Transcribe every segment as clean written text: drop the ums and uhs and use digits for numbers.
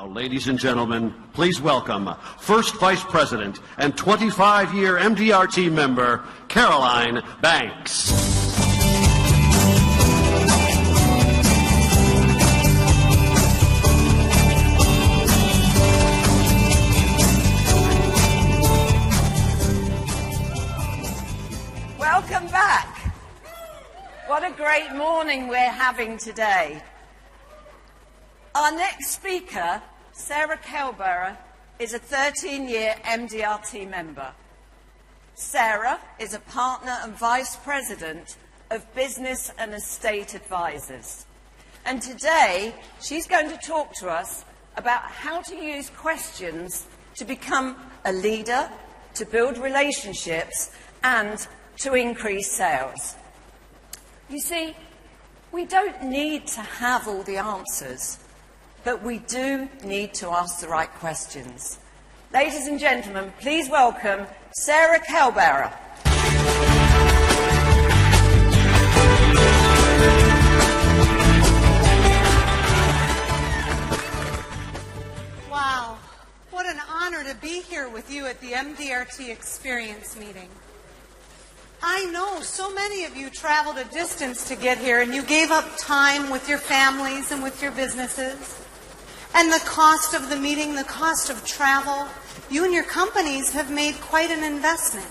Ladies and gentlemen, please welcome First Vice President and 25-year MDRT member, Caroline Banks. Welcome back. What a great morning we're having today. Our next speaker, Sarah Kelberer, is a 13-year MDRT member. Sarah is a partner and vice president of Business and Estate Advisors. And today, she's going to talk to us about how to use questions to become a leader, to build relationships, and to increase sales. You see, we don't need to have all the answers, but we do need to ask the right questions. Ladies and gentlemen, please welcome Sarah Kelberer. Wow, what an honor to be here with you at the MDRT Experience meeting. I know so many of you traveled a distance to get here, and you gave up time with your families and with your businesses. And the cost of the meeting, the cost of travel, you and your companies have made quite an investment.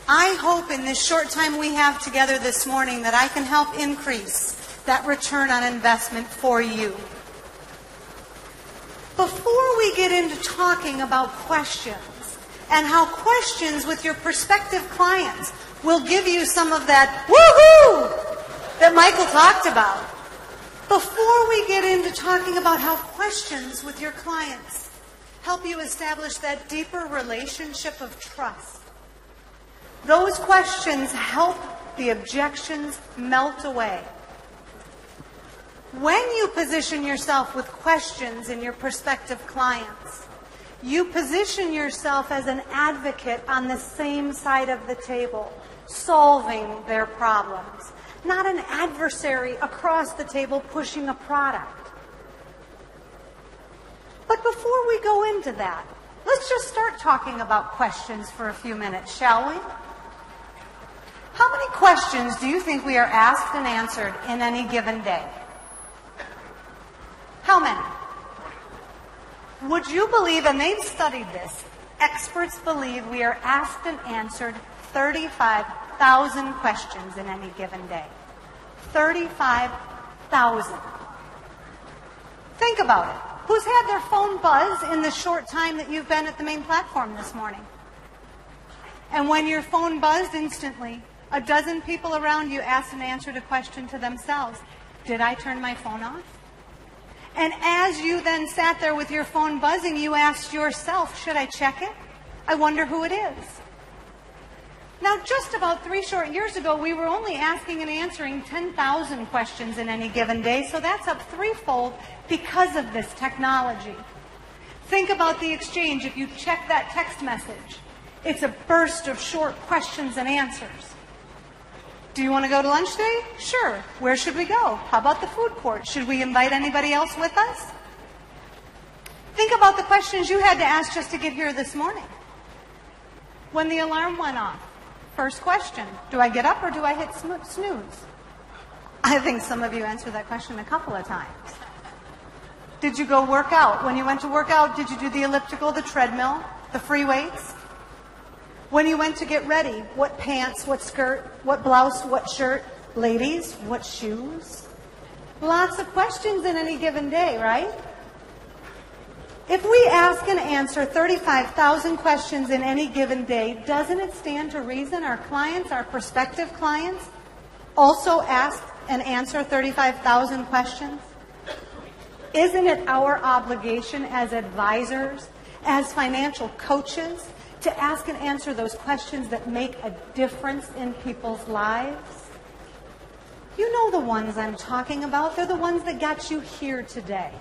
I hope in this short time we have together this morning that I can help increase that return on investment for you. Before we get into talking about questions, and how questions with your prospective clients will give you some of that woohoo that Michael talked about. Before we get into talking about how questions with your clients help you establish that deeper relationship of trust, those questions help the objections melt away. When you position yourself with questions in your prospective clients, you position yourself as an advocate on the same side of the table, solving their problems, not an adversary across the table pushing a product. But before we go into that, let's just start talking about questions for a few minutes, shall we? How many questions do you think we are asked and answered in any given day? How many? Would you believe, and they've studied this, experts believe we are asked and answered 35,000 questions in any given day. 35,000. Think about it. Who's had their phone buzz in the short time that you've been at the main platform this morning? And when your phone buzzed instantly, a dozen people around you asked and answered a question to themselves. Did I turn my phone off? And as you then sat there with your phone buzzing, you asked yourself, should I check it? I wonder who it is. Now, just about 3 short years ago, we were only asking and answering 10,000 questions in any given day, so that's up threefold because of this technology. Think about the exchange. If you check that text message, it's a burst of short questions and answers. Do you want to go to lunch today? Sure. Where should we go? How about the food court? Should we invite anybody else with us? Think about the questions you had to ask just to get here this morning. When the alarm went off, first question, do I get up or do I hit snooze? I think some of you answered that question a couple of times. Did you go work out? When you went to work out, did you do the elliptical, the treadmill, the free weights? When you went to get ready, what pants, what skirt, what blouse, what shirt? Ladies, what shoes? Lots of questions in any given day, right? If we ask and answer 35,000 questions in any given day, doesn't it stand to reason our clients, our prospective clients, also ask and answer 35,000 questions? Isn't it our obligation as advisors, as financial coaches, to ask and answer those questions that make a difference in people's lives? You know the ones I'm talking about. They're the ones that got you here today.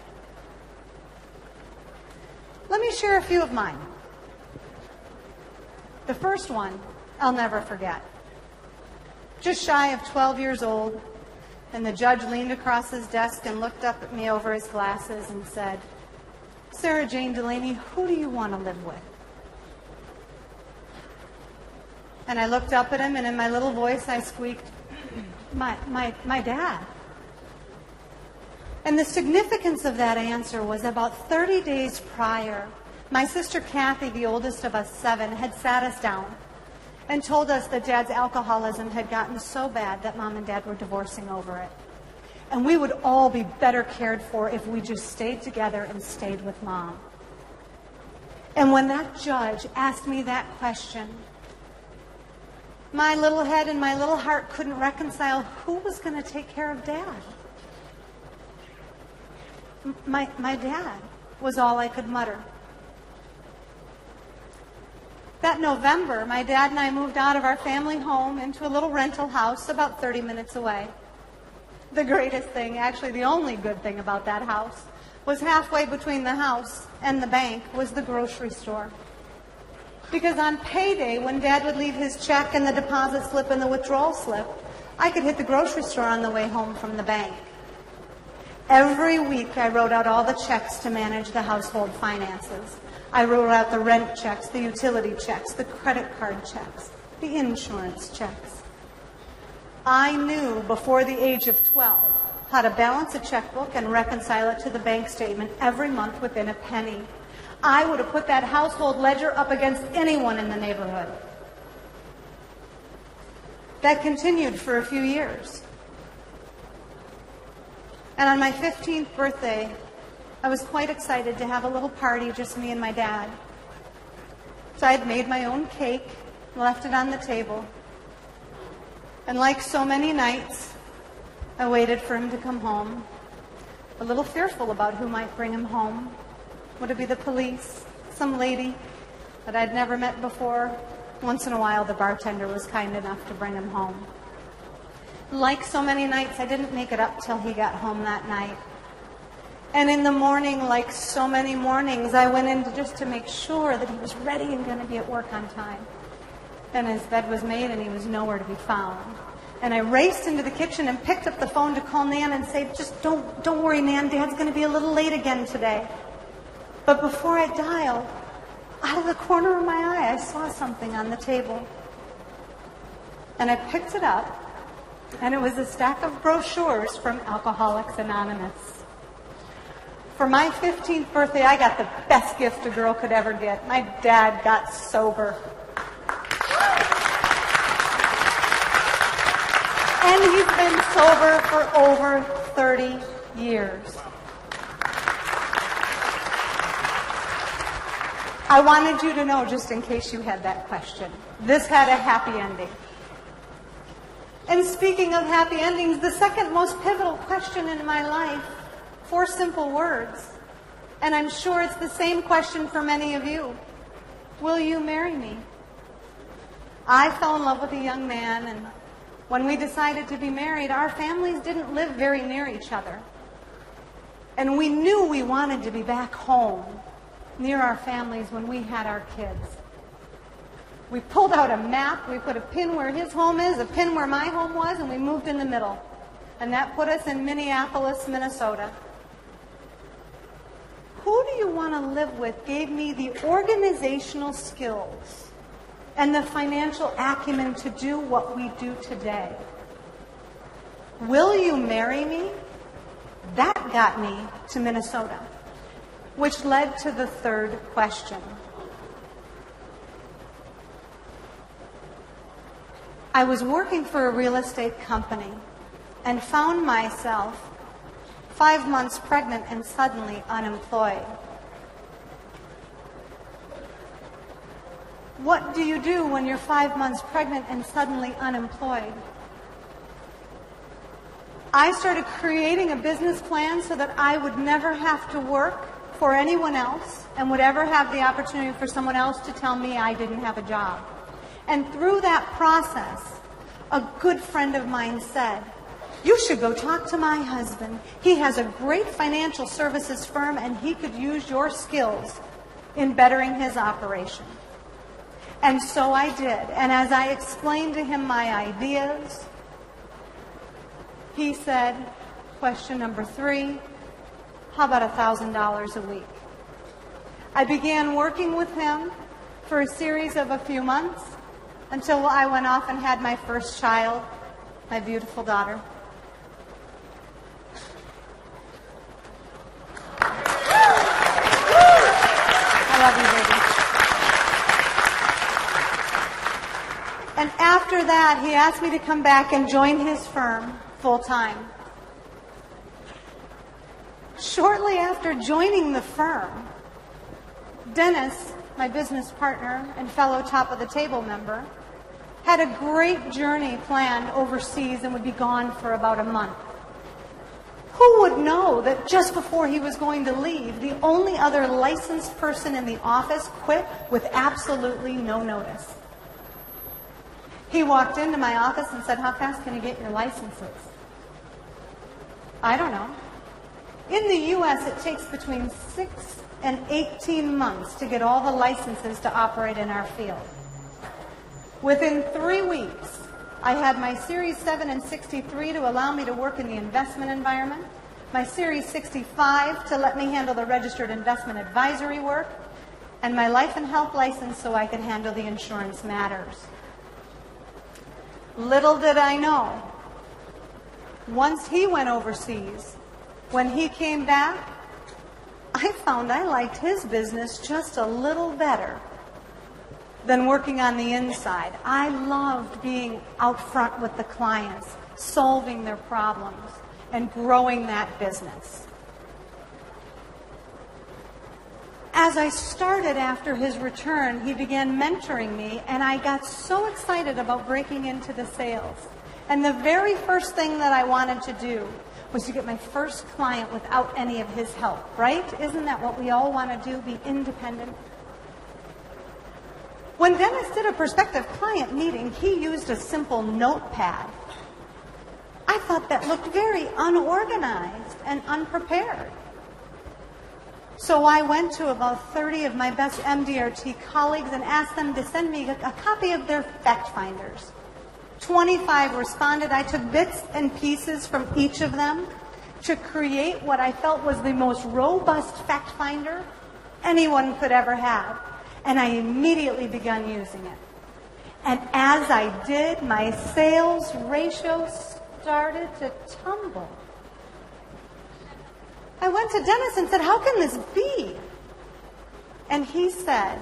Let me share a few of mine. The first one, I'll never forget. Just shy of 12 years old, and the judge leaned across his desk and looked up at me over his glasses and said, Sarah Jane Delaney, who do you want to live with? And I looked up at him, and in my little voice I squeaked, my dad. And the significance of that answer was about 30 days prior, my sister Kathy, the oldest of us 7, had sat us down and told us that Dad's alcoholism had gotten so bad that Mom and Dad were divorcing over it. And we would all be better cared for if we just stayed together and stayed with Mom. And when that judge asked me that question, my little head and my little heart couldn't reconcile who was going to take care of Dad. My dad was all I could mutter. That November, my dad and I moved out of our family home into a little rental house about 30 minutes away. The greatest thing, actually the only good thing about that house, was halfway between the house and the bank was the grocery store. Because on payday, when Dad would leave his check and the deposit slip and the withdrawal slip, I could hit the grocery store on the way home from the bank. Every week, I wrote out all the checks to manage the household finances. I wrote out the rent checks, the utility checks, the credit card checks, the insurance checks. I knew before the age of 12 how to balance a checkbook and reconcile it to the bank statement every month within a penny. I would have put that household ledger up against anyone in the neighborhood. That continued for a few years. And on my 15th birthday, I was quite excited to have a little party, just me and my dad. So I had made my own cake, left it on the table. And like so many nights, I waited for him to come home, a little fearful about who might bring him home. Would it be the police, some lady that I'd never met before? Once in a while, the bartender was kind enough to bring him home. Like so many nights, I didn't make it up till he got home that night. And in the morning, like so many mornings, I went in just to make sure that he was ready and going to be at work on time. And his bed was made and he was nowhere to be found. And I raced into the kitchen and picked up the phone to call Nan and say, just don't worry, Nan, Dad's going to be a little late again today. But before I dialed, out of the corner of my eye, I saw something on the table. And I picked it up, and it was a stack of brochures from Alcoholics Anonymous. For my 15th birthday, I got the best gift a girl could ever get. My dad got sober. And he's been sober for over 30 years. I wanted you to know, just in case you had that question, this had a happy ending. And speaking of happy endings, the second most pivotal question in my life, 4 simple words, and I'm sure it's the same question for many of you. Will you marry me? I fell in love with a young man, and when we decided to be married, our families didn't live very near each other. And we knew we wanted to be back home, near our families when we had our kids. We pulled out a map, we put a pin where his home is, a pin where my home was, and we moved in the middle. And that put us in Minneapolis, Minnesota. Who do you want to live with gave me the organizational skills and the financial acumen to do what we do today. Will you marry me? That got me to Minnesota, which led to the third question. I was working for a real estate company and found myself 5 months pregnant and suddenly unemployed. What do you do when you're 5 months pregnant and suddenly unemployed? I started creating a business plan so that I would never have to work for anyone else and would ever have the opportunity for someone else to tell me I didn't have a job. And through that process, a good friend of mine said, "You should go talk to my husband. He has a great financial services firm and he could use your skills in bettering his operation." And so I did. And as I explained to him my ideas, he said, question number 3, how about $1,000 a week? I began working with him for a series of a few months until I went off and had my first child, my beautiful daughter. I love you, baby. And after that, he asked me to come back and join his firm full time. Shortly after joining the firm, Dennis, my business partner and fellow top of the table member, had a great journey planned overseas and would be gone for about a month. Who would know that just before he was going to leave, the only other licensed person in the office quit with absolutely no notice? He walked into my office and said, "How fast can you get your licenses?" I don't know. In the U.S., it takes between 6 and 18 months to get all the licenses to operate in our field. Within 3 weeks, I had my Series 7 and 63 to allow me to work in the investment environment, my Series 65 to let me handle the registered investment advisory work, and my life and health license so I could handle the insurance matters. Little did I know, once he went overseas, when he came back, I found I liked his business just a little better than working on the inside. I loved being out front with the clients, solving their problems, and growing that business. As I started after his return, he began mentoring me, and I got so excited about breaking into the sales. And the very first thing that I wanted to do was to get my first client without any of his help, right? Isn't that what we all want to do, be independent? When Dennis did a prospective client meeting, he used a simple notepad. I thought that looked very unorganized and unprepared. So I went to about 30 of my best MDRT colleagues and asked them to send me a copy of their fact finders. 25 responded. I took bits and pieces from each of them to create what I felt was the most robust fact finder anyone could ever have. And I immediately began using it. And as I did, my sales ratio started to tumble. I went to Dennis and said, "How can this be?" And he said,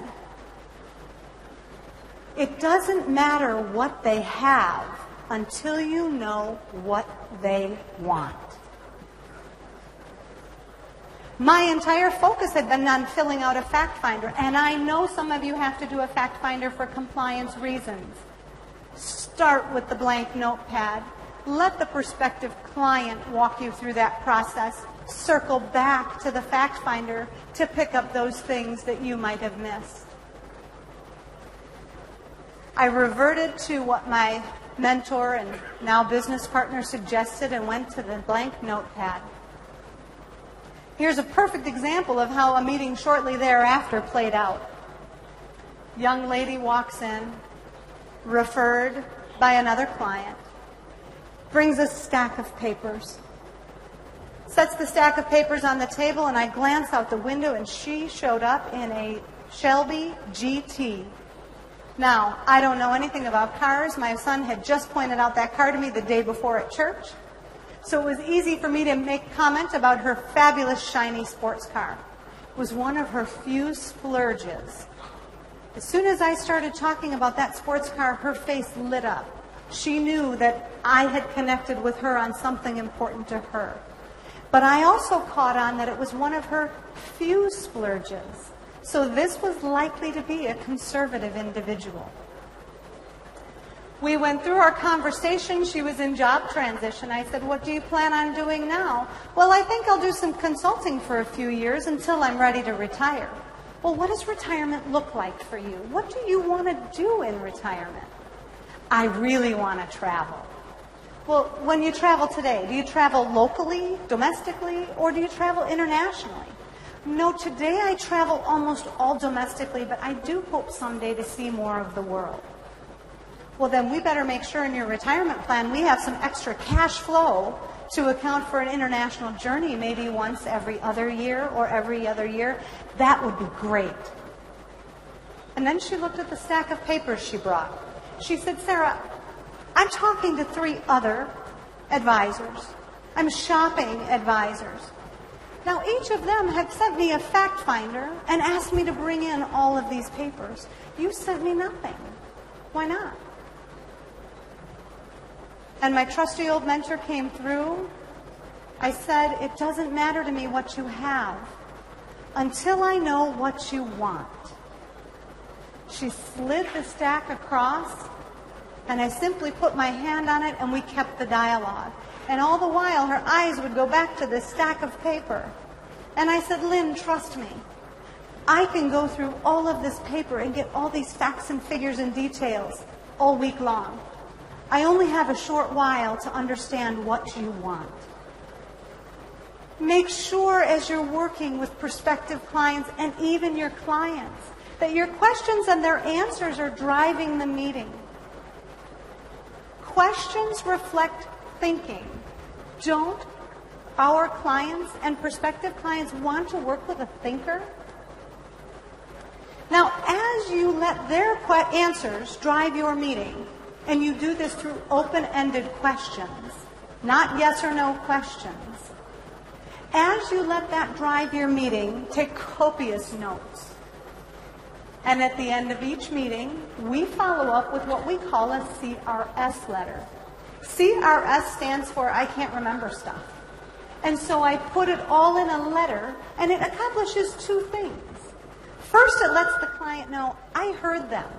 "It doesn't matter what they have until you know what they want." My entire focus had been on filling out a fact finder, and I know some of you have to do a fact finder for compliance reasons. Start with the blank notepad. Let the prospective client walk you through that process. Circle back to the fact finder to pick up those things that you might have missed. I reverted to what my mentor and now business partner suggested and went to the blank notepad. Here's a perfect example of how a meeting shortly thereafter played out. Young lady walks in, referred by another client, brings a stack of papers, sets the stack of papers on the table, and I glance out the window, and she showed up in a Shelby GT. Now, I don't know anything about cars. My son had just pointed out that car to me the day before at church. So it was easy for me to make comment about her fabulous shiny sports car. It was one of her few splurges. As soon as I started talking about that sports car, her face lit up. She knew that I had connected with her on something important to her. But I also caught on that it was one of her few splurges. So this was likely to be a conservative individual. We went through our conversation. She was in job transition. I said, "What do you plan on doing now?" "Well, I think I'll do some consulting for a few years until I'm ready to retire." "Well, what does retirement look like for you? What do you want to do in retirement?" "I really want to travel." "Well, when you travel today, do you travel locally, domestically, or do you travel internationally?" "No, today I travel almost all domestically, but I do hope someday to see more of the world." "Well, then we better make sure in your retirement plan we have some extra cash flow to account for an international journey maybe once every other year or every other year, that would be great. And then she looked at the stack of papers she brought. She said, Sarah, I'm talking to 3 other advisors. I'm shopping advisors. Now, each of them have sent me a fact finder and asked me to bring in all of these papers. You sent me nothing. Why not? And my trusty old mentor came through. I said, it doesn't matter to me what you have until I know what you want. She slid the stack across, and I simply put my hand on it, and we kept the dialogue. And all the while, her eyes would go back to this stack of paper. And I said, Lynn, trust me. I can go through all of this paper and get all these facts and figures and details all week long. I only have a short while to understand what you want. Make sure as you're working with prospective clients and even your clients that your questions and their answers are driving the meeting. Questions reflect thinking. Don't our clients and prospective clients want to work with a thinker? Now, as you let their answers drive your meeting, and you do this through open-ended questions, not yes or no questions, as you let that drive your meeting, take copious notes. And at the end of each meeting, we follow up with what we call a CRS letter. CRS stands for I can't remember stuff. And so I put it all in a letter, and it accomplishes 2 things. First, it lets the client know I heard them.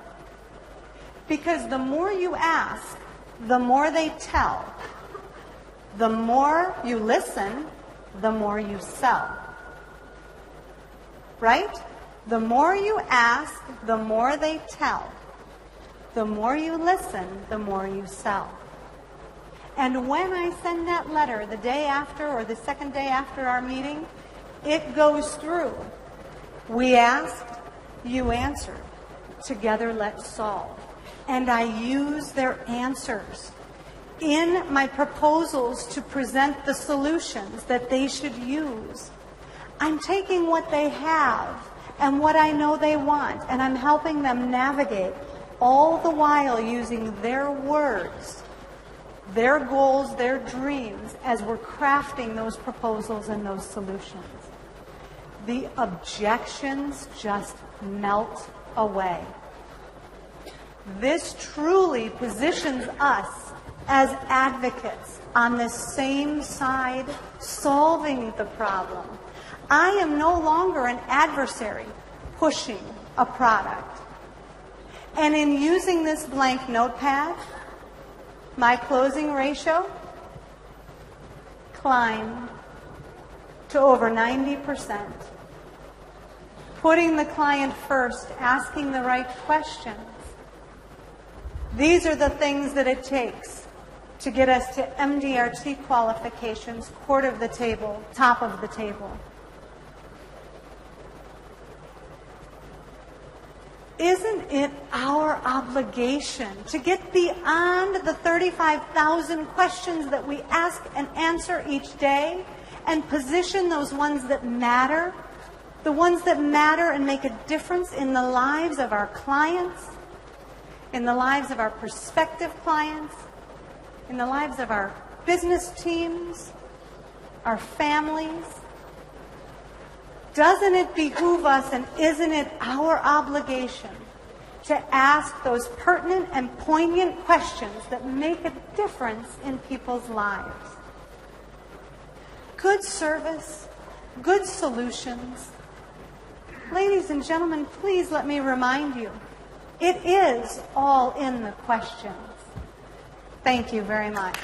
Because the more you ask, the more they tell. The more you listen, the more you sell. Right? The more you ask, the more they tell. The more you listen, the more you sell. And when I send that letter the day after or the second day after our meeting, it goes through. We asked, you answered. Together, let's solve. And I use their answers in my proposals to present the solutions that they should use. I'm taking what they have and what I know they want, and I'm helping them navigate, all the while using their words, their goals, their dreams, as we're crafting those proposals and those solutions. The objections just melt away. This truly positions us as advocates on the same side, solving the problem. I am no longer an adversary pushing a product. And in using this blank notepad, my closing ratio climbed to over 90%. Putting the client first, asking the right questions. These are the things that it takes to get us to MDRT qualifications, quarter of the table, top of the table. Isn't it our obligation to get beyond the 35,000 questions that we ask and answer each day and position those ones that matter, the ones that matter and make a difference in the lives of our clients, in the lives of our prospective clients, in the lives of our business teams, our families? Doesn't it behoove us, and isn't it our obligation to ask those pertinent and poignant questions that make a difference in people's lives? Good service, good solutions. Ladies and gentlemen, please let me remind you, it is all in the questions. Thank you very much.